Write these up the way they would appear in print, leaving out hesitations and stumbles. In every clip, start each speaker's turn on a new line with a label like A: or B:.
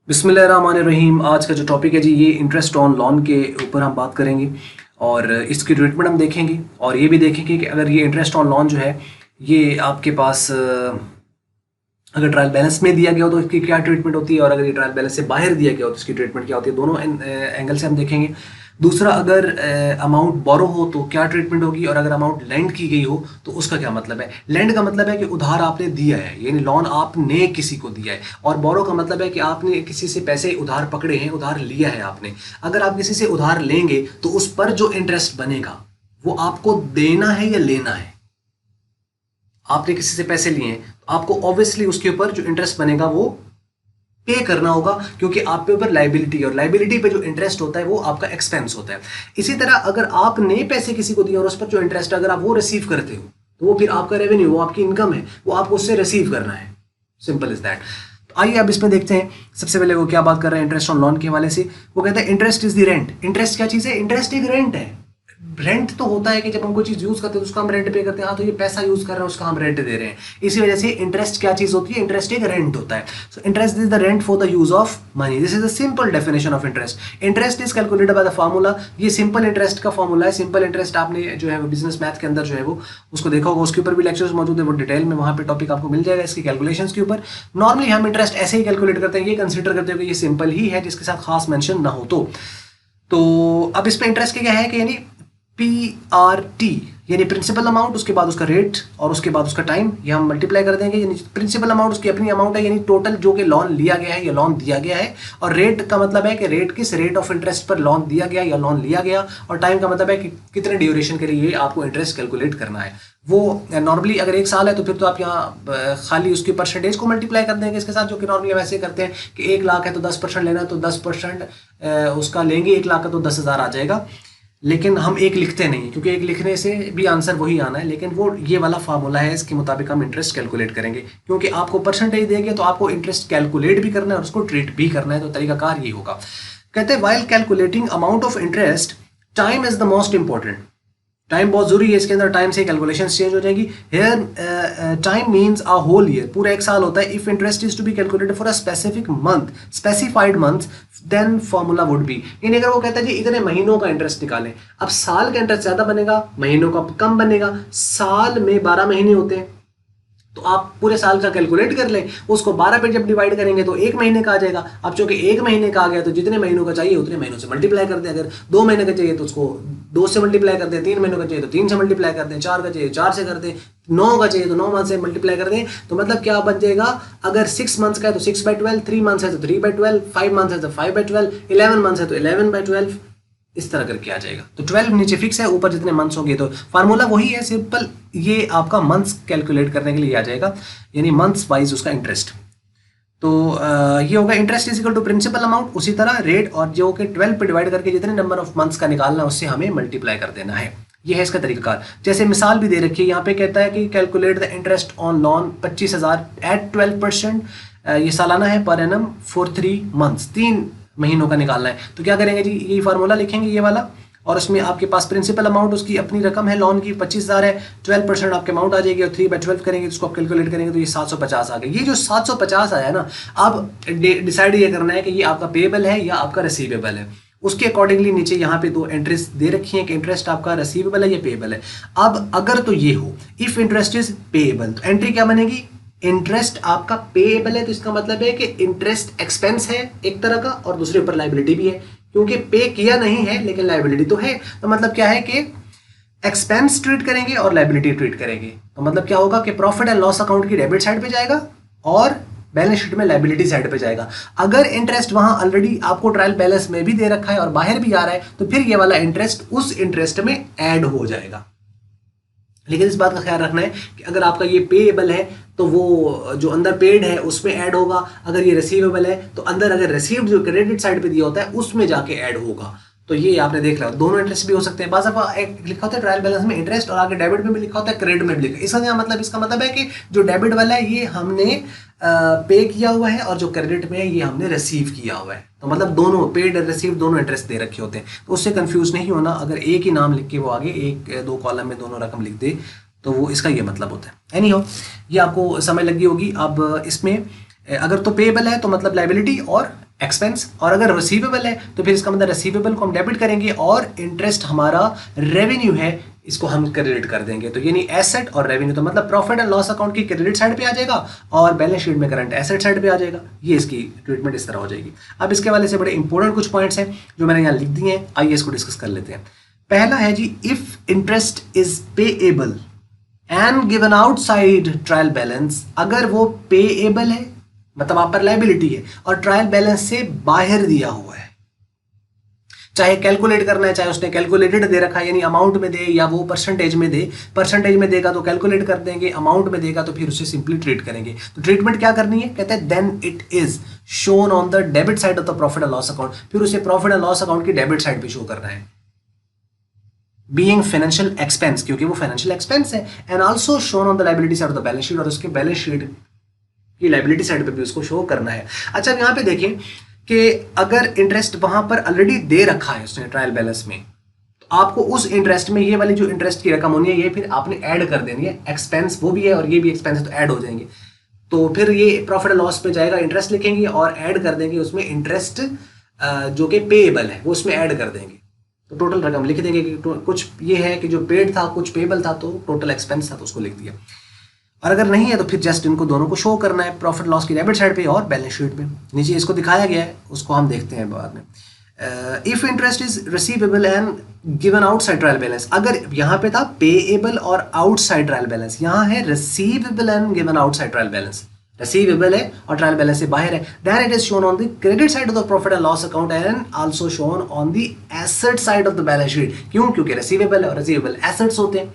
A: बिस्मिल्लाहिर्रहमानिर्रहीम। आज का जो टॉपिक है जी, ये इंटरेस्ट ऑन लोन के ऊपर हम बात करेंगे और इसकी ट्रीटमेंट हम देखेंगे और ये भी देखेंगे कि अगर ये इंटरेस्ट ऑन लोन जो है ये आपके पास अगर ट्रायल बैलेंस में दिया गया हो तो इसकी क्या ट्रीटमेंट होती है, और अगर ये ट्रायल बैलेंस से बाहर दिया गया हो तो इसकी ट्रीटमेंट क्या होती है। दोनों एंगल से हम देखेंगे। दूसरा, अगर अमाउंट बोरो हो तो क्या ट्रीटमेंट होगी, और अगर अमाउंट लेंड की गई हो तो उसका क्या मतलब है। लेंड का मतलब है कि उधार आपने दिया है, यानी लोन आपने किसी को दिया है, और बोरो का मतलब है कि आपने किसी से पैसे उधार पकड़े हैं, उधार लिया है आपने। अगर आप किसी से उधार लेंगे तो उस पर जो इंटरेस्ट बनेगा वो आपको देना है या लेना है। आपने किसी से पैसे लिए हैं तो आपको ऑब्वियसली उसके ऊपर जो इंटरेस्ट बनेगा वो पे करना होगा, क्योंकि आप पे ऊपर लाइबिलिटी है और लाइबिलिटी पे जो इंटरेस्ट होता है वो आपका एक्सपेंस होता है। इसी तरह अगर आपने पैसे किसी को दिए और उस पर जो इंटरेस्ट अगर आप वो रिसीव करते हो तो वो फिर आपका रेवेन्यू, वो आपकी इनकम है, वो आपको उससे रिसीव करना है। Simple is that. तो आइए अब इसमें देखते हैं। सबसे पहले वो क्या बात कर रहे हैं इंटरेस्ट ऑन लोन के हवाले से। वो कहते हैं interest is the rent. Interest क्या चीज है? इंटरेस्ट एक रेंट है। रेंट तो होता है कि जब हम कोई चीज यूज करते हैं तो उसका हम रेंट पे करते हैं। हाँ, तो ये पैसा यूज कर रहे हैं, उसका हम रेंट दे रहे हैं। इसी वजह से इंटरेस्ट क्या चीज होती है? इंटरेस्ट एक रेंट होता है। So interest is the rent for the use of money. This is the simple definition of interest. Interest is calculated by the formula. ये सिंपल इंटरेस्ट का फार्मूला है। सिंपल इंटरेस्ट आपने जो है बिजनेस मैथ के अंदर जो है वो उसको देखा होगा, उसके ऊपर भी लेक्चर्स मौजूद है, वो डिटेल में वहां पे टॉपिक आपको मिल जाएगा इसकी कैलकुलेशंस के ऊपर। नॉर्मली हम इंटरेस्ट ऐसे ही कैलकुलेट करते हैं, ये कंसिडर करते हैं कि ये सिंपल ही है जिसके साथ खास मेंशन ना हो। तो अब इसमें इंटरेस्ट क्या है कि यानी PRT यानी प्रिंसिपल अमाउंट, उसके बाद उसका रेट और उसके बाद उसका टाइम, ये हम मल्टीप्लाई कर देंगे। यानी प्रिंसिपल अमाउंट उसकी अपनी अमाउंट है, यानी टोटल जो कि लोन लिया गया है या लोन दिया गया है, और रेट का मतलब है कि रेट किस रेट ऑफ इंटरेस्ट पर लोन दिया गया या लोन लिया गया, और टाइम का मतलब है कि कितने ड्यूरेशन के लिए आपको इंटरेस्ट कैलकुलेट करना है। वो नॉर्मली अगर 1 साल है तो फिर तो आप यहाँ खाली उसकी परसेंटेज को मल्टीप्लाई कर देंगे इसके साथ, जो कि नॉर्मली हम ऐसे करते हैं कि 1 लाख है तो 10% लेना है, तो 10% उसका लेंगे। 1 लाख का तो 10,000 आ जाएगा। लेकिन हम एक लिखते नहीं, क्योंकि एक लिखने से भी आंसर वही आना है, लेकिन वो ये वाला फार्मूला है, इसके मुताबिक हम इंटरेस्ट कैलकुलेट करेंगे। क्योंकि आपको परसेंटेज देंगे तो आपको इंटरेस्ट कैलकुलेट भी करना है और उसको ट्रीट भी करना है, तो तरीकाकार ये होगा। कहते हैं while calculating amount of interest time is the most important. Time बहुत जरूरी है, इसके अंदर टाइम से कैलकुलेशन चेंज हो जाएगी। Here time means a whole year, पूरा 1 साल होता है। If interest is to be calculated for a specific month, specified month, then formula would be. यानी अगर वो कहता है जी इतने महीनों का इंटरेस्ट निकालें, अब साल का इंटरेस्ट ज्यादा बनेगा, महीनों का कम बनेगा। साल में 12 महीने होते हैं तो आप पूरे साल का कैलकुलेट कर लें, उसको 12 पे जब डिवाइड करेंगे तो 1 महीने का आ जाएगा। अब चूंकि 1 महीने का आ गया तो जितने महीनों का चाहिए उतने महीनों से मल्टीप्लाई कर दें। अगर 2 महीने का चाहिए तो उसको 2 से मल्टीप्लाई कर दें, 3 महीनों का चाहिए तो 3 से मल्टीप्लाई कर दें, 4 का चाहिए 4 से कर दें, 9 का चाहिए तो 9 मंथ से मल्टीप्लाई कर दें। तो मतलब क्या बन जाएगा? अगर 6 मंथ्स का है तो 6/12, 3 मंथ्स है तो 3/12, 5 मंथ्स है तो 5/12, 11 मंथ्स है तो 11/12, इस तरह करके आ जाएगा। तो 12 नीचे फिक्स है, ऊपर जितने मंथ्स होंगे तो फार्मूला वही है सिंपल। ये आपका मंथ्स कैलकुलेट करने के लिए आ जाएगा, यानी मंथ्स वाइज उसका इंटरेस्ट। तो ये होगा interest is equal to principal amount, उसी तरह रेट, और जो कि 12 पे डिवाइड करके जितने नंबर ऑफ मंथ्स का निकालना है उससे हमें मल्टीप्लाई कर देना है। ये है इसका तरीकाकार। जैसे मिसाल भी दे रखी है यहाँ पे, कहता है कि calculate the interest on loan 25,000 at 12%। ये सालाना है पर एनम फॉर 3 मंथ्स, 3 महीनों का निकालना है। तो क्या करेंगे जी, यही फार्मूला लिखेंगे ये वाला, और उसमें आपके पास प्रिंसिपल अमाउंट उसकी अपनी रकम है लोन की 25,000 है, 12% आपके अमाउंट आ जाएगी, और 3/12 करेंगे उसको आप कैलकुलेट करेंगे तो ये 750 आ गया। ये जो 750 आया ना, अब डिसाइड ये करना है कि ये आपका पेएबल है या आपका रिसीवेबल है। उसके अकॉर्डिंगली नीचे यहाँ पे 2 एंट्रीज दे रखी हैं कि इंटरेस्ट आपका रिसीवेबल है या पेएबल है। अब अगर तो ये हो इफ इंटरेस्ट इज पेएबल, तो एंट्री क्या बनेगी? इंटरेस्ट आपका पेएबल है तो इसका मतलब है कि इंटरेस्ट एक्सपेंस है एक तरह का, और दूसरे ऊपर लाइबिलिटी भी है, क्योंकि पे किया नहीं है लेकिन लाइबिलिटी तो है। तो मतलब क्या है कि एक्सपेंस ट्रीट करेंगे और लाइबिलिटी ट्रीट करेंगे। तो मतलब क्या होगा कि प्रॉफिट एंड लॉस अकाउंट की डेबिट साइड पे जाएगा और बैलेंस शीट में लाइबिलिटी साइड पे जाएगा। अगर इंटरेस्ट वहां ऑलरेडी आपको ट्रायल बैलेंस में भी दे रखा है और बाहर भी आ रहा है तो फिर ये वाला इंटरेस्ट उस इंटरेस्ट में ऐड हो जाएगा। लेकिन इस बात का ख्याल रखना है कि अगर आपका ये पेएबल है तो वो जो अंदर पेड है उसमें ऐड होगा, अगर ये रिसीवेबल है तो अंदर अगर रिसीव्ड जो क्रेडिट साइड पे दिया होता है उसमें जाके ऐड होगा। तो ये आपने देख लिया, दोनों इंटरेस्ट भी हो सकते हैं। बाज़ दफ़ा एक लिखा होता है ट्रायल बैलेंस में इंटरेस्ट और आगे डेबिट में भी लिखा होता है, क्रेडिट में भी लिखा है। इसका मतलब है कि जो डेबिट वाला है ये हमने पे किया हुआ है और जो क्रेडिट में है ये हमने रिसीव किया हुआ है। तो मतलब दोनों पेड और रिसीव दोनों इंटरेस्ट दे रखे होते हैं, तो उससे कंफ्यूज नहीं होना। अगर एक ही नाम लिख के वो आगे 1-2 कॉलम में दोनों रकम लिख दे तो वो इसका ये मतलब होता है। एनी हो, ये आपको समझ लगी होगी। अब इसमें अगर तो पेएबल है तो मतलब लाइबिलिटी और एक्सपेंस, और अगर रिसीवेबल है तो फिर इसका मतलब रिसीवेबल को हम डेबिट करेंगे और इंटरेस्ट हमारा रेवेन्यू है, इसको हम क्रेडिट कर देंगे। तो यानी एसेट और रेवेन्यू, तो मतलब प्रॉफिट एंड लॉस अकाउंट की क्रेडिट साइड पे आ जाएगा और बैलेंस शीट में करंट एसेट साइड पे आ जाएगा। ये इसकी ट्रीटमेंट इस तरह हो जाएगी। अब इसके वाले से बड़े इंपॉर्टेंट कुछ पॉइंट्स हैं जो मैंने यहाँ लिख दिए हैं, आइए इसको डिस्कस कर लेते हैं। पहला है जी, if interest is payable and given outside trial balance, अगर वो पेएबल है मतलब आप पर लायबिलिटी है और ट्रायल बैलेंस से बाहर दिया हुआ है, चाहे कैलकुलेट करना है, चाहे उसने कैलकुलेटेड दे रखा है यानी अमाउंट में दे या वो परसेंटेज में दे, परसेंटेज में देगा तो कैलकुलेट कर देंगे, अमाउंट में देगा तो फिर उसे सिंपली ट्रीट करेंगे। तो ट्रीटमेंट क्या करनी है, कहते हैं then it is shown on the debit side of the profit and loss account, फिर उसे प्रॉफिट एंड लॉस अकाउंट की डेबिट साइड पे शो करना है, बीइंग फाइनेंशियल एक्सपेंस, क्योंकि वो फाइनेंशियल एक्सपेंस है, and also shown on the liability side of the balance sheet, और उसके बैलेंस शीट की लायबिलिटी साइड पे भी उसको शो करना है। अच्छा, यहाँ पे देखिए कि अगर इंटरेस्ट वहां पर ऑलरेडी दे रखा है उसने ट्रायल बैलेंस में, तो आपको उस इंटरेस्ट में ये वाली जो इंटरेस्ट की रकम होनी है ये फिर आपने ऐड कर देनी है, एक्सपेंस वो भी है और ये भी एक्सपेंस है तो ऐड हो जाएंगे। तो फिर ये प्रॉफिट एंड लॉस पे जाएगा, इंटरेस्ट लिखेंगे और ऐड कर देंगे उसमें इंटरेस्ट जो कि पेएबल है वो उसमें ऐड कर देंगे, तो टोटल रकम लिख देंगे कि कुछ ये है कि जो पेड था कुछ पेएबल था तो टोटल एक्सपेंस था तो उसको लिख दिया। और अगर नहीं है तो फिर जस्ट इनको दोनों को शो करना है, प्रॉफिट लॉस की डेबिट साइड पे और बैलेंस शीट पे। नीचे इसको दिखाया गया है, उसको हम देखते हैं बाद में। If interest is receivable and given outside trial balance, अगर यहाँ पे था पेएबल और आउटसाइड ट्रायल बैलेंस, यहाँ है receivable and given outside trial balance, receivable है और ट्रायल बैलेंस से बाहर है, then it is shown on the credit side of the profit and loss account and also shown on the asset side of the balance sheet. क्यों? क्योंकि receivable है और receivable assets होते हैं।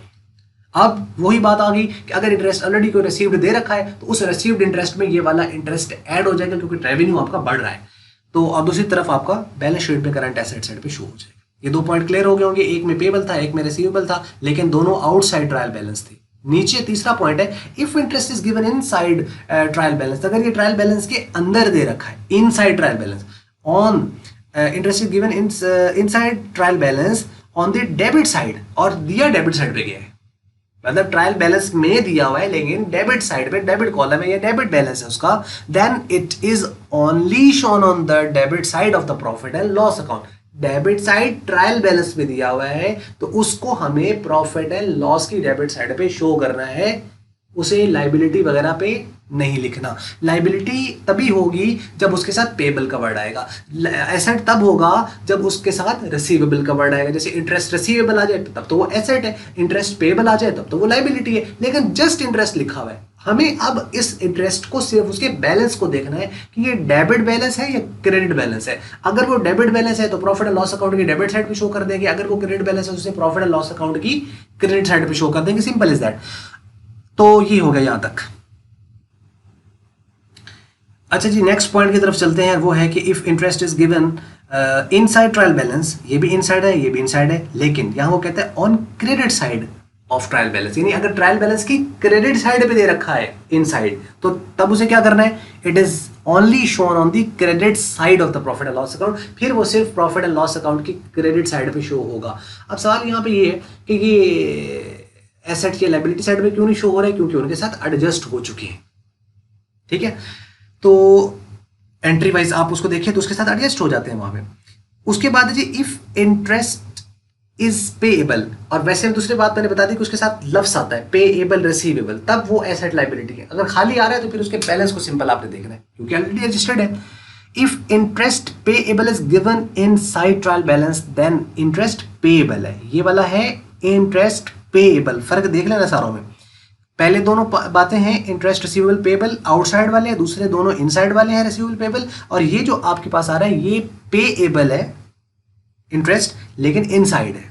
A: अब वही बात आ गई कि अगर इंटरेस्ट ऑलरेडी कोई रिसीव्ड दे रखा है तो उस रिसीव्ड इंटरेस्ट में ये वाला इंटरेस्ट ऐड हो जाएगा क्योंकि रेवेन्यू आपका बढ़ रहा है। तो और दूसरी तरफ आपका बैलेंस शीट पे करंट एसेट साइड पे शो हो जाएगा। ये दो पॉइंट क्लियर हो गए होंगे, एक में पेबल था एक में रिसीवेबल था, लेकिन दोनों आउटसाइड ट्रायल बैलेंस थे। नीचे तीसरा पॉइंट है, if interest is given inside trial balance, अगर ये ट्रायल बैलेंस के अंदर दे रखा है, inside trial balance on interest is given inside trial balance on the debit side, और दिया डेबिट साइड पे गया है, मतलब ट्रायल बैलेंस में दिया हुआ है लेकिन डेबिट साइड पे, डेबिट कॉलम है या डेबिट बैलेंस है उसका, then it is only shown on the debit side of the profit and loss account. Debit side trial balance में दिया हुआ है तो उसको हमें प्रॉफिट एंड लॉस की डेबिट साइड पे शो करना है, उसे लाइबिलिटी वगैरह पे नहीं लिखना। लाइबिलिटी तभी होगी जब उसके साथ पेबल का वर्ड आएगा, एसेट तब होगा जब उसके साथ रिसीवेबल का वर्ड आएगा। जैसे इंटरेस्ट रिसीवेबल आ जाए तब तो वो एसेट है, इंटरेस्ट पेबल आ जाए तब तो वो लाइबिलिटी है, लेकिन जस्ट इंटरेस्ट लिखा हुआ है। हमें अब इस इंटरेस्ट को सिर्फ उसके बैलेंस को देखना है कि ये डेबिट बैलेंस है या क्रेडिट बैलेंस है। अगर वो डेबिट बैलेंस है तो प्रॉफिट एंड लॉस अकाउंट की डेबिट साइड पे शो कर देंगे, अगर वो क्रेडिट बैलेंस है तो उसे प्रॉफिट एंड लॉस अकाउंट की क्रेडिट साइड पे शो कर देंगे, सिंपल इज दैट। तो ये हो गया यहां तक। अच्छा जी, नेक्स्ट पॉइंट की तरफ चलते हैं, वो है कि if interest is given inside trial balance, ये भी इनसाइड है ये भी इनसाइड है, लेकिन यहां वो कहते हैं on credit side of trial balance, यानी अगर ट्रायल बैलेंस की क्रेडिट साइड पे दे रखा है इनसाइड, तो तब उसे क्या करना है, it is only shown on the credit side of the profit and loss account, फिर वो सिर्फ प्रॉफिट एंड लॉस अकाउंट की क्रेडिट साइड पे शो होगा। अब सवाल यहाँ पे ये है कि ये एसेट की लायबिलिटी साइड पे क्यों नहीं शो हो रहा है, क्योंकि उनके साथ एडजस्ट हो चुके हैं। ठीक है, तो एंट्री वाइज आप उसको देखिए तो उसके साथ एडजस्ट हो जाते हैं वहां पे। उसके बाद जी, इफ इंटरेस्ट इज पेएबल, और वैसे दूसरी बात मैंने बता दी कि उसके साथ लफ्स आता है पेएबल रिसीवेबल, तब वो एसेट लायबिलिटी है। अगर खाली आ रहा है तो फिर उसके बैलेंस को सिंपल आपने देखना है क्योंकि ऑलरेडी रजिस्टर्ड है। If interest payable is given in side trial balance, then interest payable है, ये वाला है इंटरेस्ट पेएबल। फर्क देख लेना सारों में, पहले दोनों बातें हैं इंटरेस्ट रिसीवेबल पेएबल आउटसाइड वाले हैं, दूसरे दोनों इनसाइड वाले हैं रिसीवेबल पेएबल, और ये जो आपके पास आ रहा है ये पेएबल है इंटरेस्ट लेकिन इनसाइड है,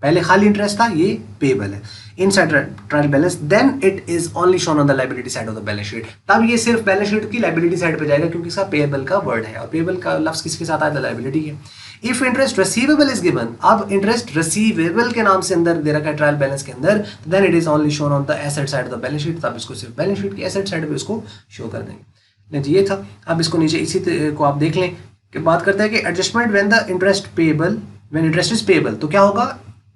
A: पहले खाली इंटरेस्ट था, ये पेएबल है inside trial balance, then it is only shown on the liability side of the balance sheet, तब ये सिर्फ बैलेंस शीट की लायबिलिटी साइड पे जाएगा क्योंकि इसका पेएबल का वर्ड है और पेएबल का लफ्ज किसके साथ आया था, लायबिलिटी है। If interest receivable is given, अब इंटरेस्ट रिसीवेबल के नाम से अंदर दे रखा है ट्रायल बैलेंस के अंदर, then it is only shown on the asset side of the balance sheet, तब इसको सिर्फ बैलेंस शीट की एसेट साइड पे इसको शो कर देंगे। ये था। अब इसको नीचे इसी को आप देख लें कि बात करते हैं कि adjustment when the interest payable, when interest is payable, तो क्या होगा,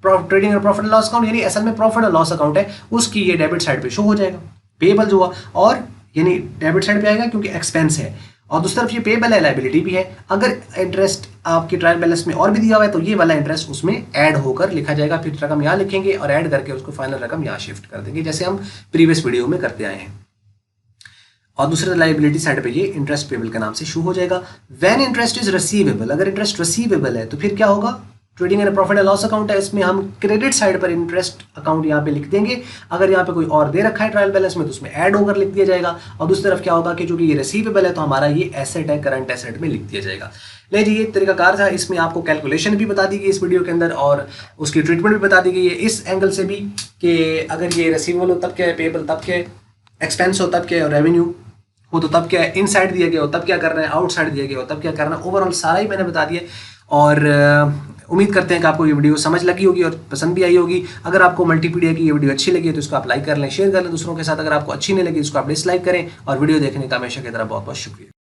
A: ट्रेडिंग और प्रॉफिट एंड लॉस अकाउंट, यानी असल में प्रॉफिट एंड लॉस अकाउंट है उसकी ये डेबिट साइड पे शो हो जाएगा, पेएबल जो हुआ, और यानी डेबिट साइड पे आएगा क्योंकि एक्सपेंस है, और दूसरी तरफ ये पेबल है, लायबिलिटी भी है। अगर इंटरेस्ट आपके ट्रायल बैलेंस में और भी दिया हुआ है तो ये वाला इंटरेस्ट उसमें ऐड होकर लिखा जाएगा, फिर रकम यहाँ लिखेंगे और ऐड करके उसको फाइनल रकम यहाँ शिफ्ट कर देंगे, जैसे हम प्रीवियस वीडियो में करते आए हैं। और दूसरे लायबिलिटी साइड पे ये इंटरेस्ट पेबल के नाम से शो हो जाएगा। व्हेन इंटरेस्ट इज रिसीवेबल, अगर इंटरेस्ट रिसीवेबल है तो फिर क्या होगा, trading and profit and loss account है, इसमें हम क्रेडिट साइड पर इंटरेस्ट अकाउंट यहाँ पे लिख देंगे। अगर यहाँ पे कोई और दे रखा है ट्रायल बैलेंस में तो उसमें ऐड होकर लिख दिया जाएगा। और दूसरी तरफ क्या होगा कि चूंकि ये रिसीवेबल है तो हमारा ये एसेट है, करंट एसेट में लिख दिया जाएगा। ले जी, ये तरीकाकार था। इसमें आपको कैलकुलेशन भी बता दी गई इस वीडियो के अंदर और उसकी ट्रीटमेंट भी बता दी गई है इस एंगल से भी कि अगर ये रिसीवेबल हो तब क्या है, पेबल तब क्या है, एक्सपेंस हो तब क्या है, और रेवेन्यू हो तो तब क्या है, इन साइड दिया गया हो तब क्या करना है, आउट साइड दिया गया हो तब क्या करना है। ओवरऑल सारा ही मैंने बता दिया और उम्मीद करते हैं कि आपको ये वीडियो समझ लगी होगी और पसंद भी आई होगी। अगर आपको मल्टीपीडिया की ये वीडियो अच्छी लगी है तो इसको आप लाइक कर लें, शेयर कर लें दूसरों के साथ। अगर आपको अच्छी नहीं लगी इसको आप डिसलाइक करें। और वीडियो देखने का हमेशा की तरह बहुत बहुत शुक्रिया।